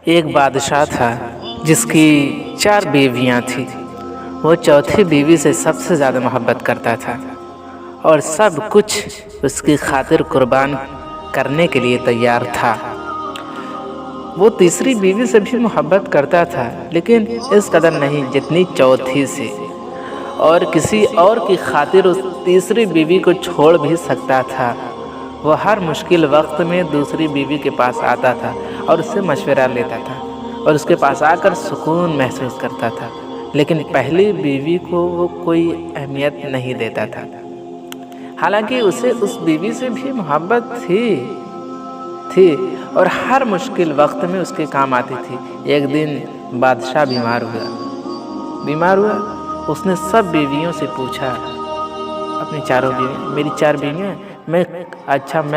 ایک بادشاہ تھا جس کی 4 بیویاں تھیں۔ وہ چوتھی بیوی سے سب سے زیادہ محبت کرتا تھا اور سب کچھ اس کی خاطر قربان کرنے کے لیے تیار تھا۔ وہ تیسری بیوی سے بھی محبت کرتا تھا، لیکن اس قدر نہیں جتنی چوتھی سے، اور کسی اور کی خاطر اس تیسری بیوی کو چھوڑ بھی سکتا تھا۔ وہ ہر مشکل وقت میں دوسری بیوی کے پاس آتا تھا اور اس سے مشورہ لیتا تھا اور اس کے پاس آ کر سکون محسوس کرتا تھا، لیکن پہلی بیوی کو وہ کوئی اہمیت نہیں دیتا تھا، حالانکہ اسے اس بیوی سے بھی محبت تھی اور ہر مشکل وقت میں اس کے کام آتی تھی۔ ایک دن بادشاہ بیمار ہوا۔ اس نے سب بیویوں سے پوچھا، اپنی چاروں بیوی، میری 4 بیویاں، میں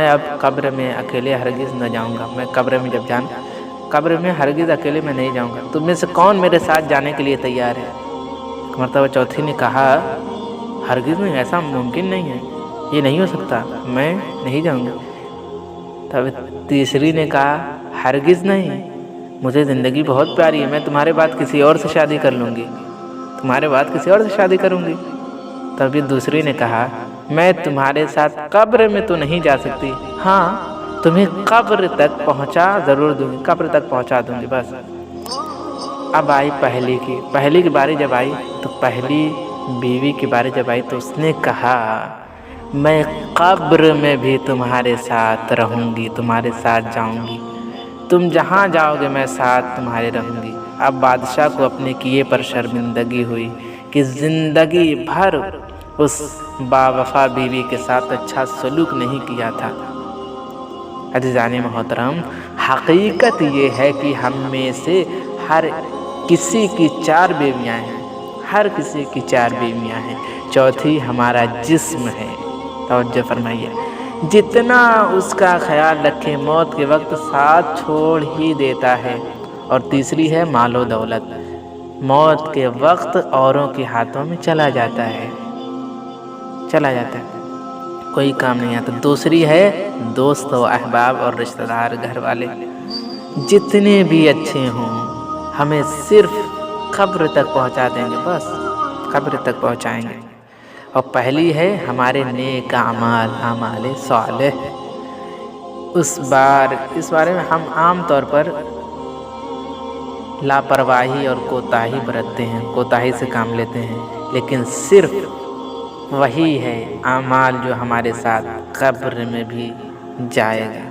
اب قبر میں اکیلے ہرگز نہ جاؤں گا، میں قبر میں ہرگز اکیلے میں نہیں جاؤں گا، تم میں سے کون میرے ساتھ جانے کے لیے تیار ہے؟ ایک مرتبہ چوتھی نے کہا، ہرگز نہیں، ایسا ممکن نہیں ہے، یہ نہیں ہو سکتا، میں نہیں جاؤں گا۔ تب تیسری نے کہا، ہرگز نہیں، مجھے زندگی بہت پیاری ہے، میں تمہارے بعد کسی اور سے شادی کروں گی۔ تبھی دوسری نے کہا، میں تمہارے ساتھ قبر میں تو نہیں جا سکتی، ہاں تمہیں قبر تک پہنچا دوں گی بس۔ اب آئی پہلی کی باری، جب آئی تو پہلی بیوی کی باری جب آئی تو اس نے کہا، میں قبر میں بھی تمہارے ساتھ رہوں گی، تمہارے ساتھ جاؤں گی، تم جہاں جاؤ گے میں ساتھ تمہارے رہوں گی۔ اب بادشاہ کو اپنے کیے پر شرمندگی ہوئی کہ زندگی بھر اس باوفا بیوی کے ساتھ اچھا سلوک نہیں کیا تھا۔ عزیزان محترم، حقیقت یہ ہے کہ ہم میں سے ہر کسی کی 4 بیویاں ہیں، چوتھی ہمارا جسم ہے۔ توجہ فرمائیے، جتنا اس کا خیال رکھے موت کے وقت ساتھ چھوڑ ہی دیتا ہے۔ اور تیسری ہے مال و دولت، موت کے وقت اوروں کے ہاتھوں میں چلا جاتا ہے، کوئی کام نہیں آتا۔ دوسری ہے دوست و احباب اور رشتہ دار، گھر والے، جتنے بھی اچھے ہوں ہمیں صرف قبر تک پہنچا دیں گے، بس قبر تک پہنچائیں گے۔ اور پہلی ہے ہمارے نیک اعمال صالح۔ اس بارے میں ہم عام طور پر لاپرواہی اور کوتاہی برتتے ہیں، کوتاہی سے کام لیتے ہیں، لیکن صرف وہی ہے اعمال جو ہمارے ساتھ قبر میں بھی جائے گا۔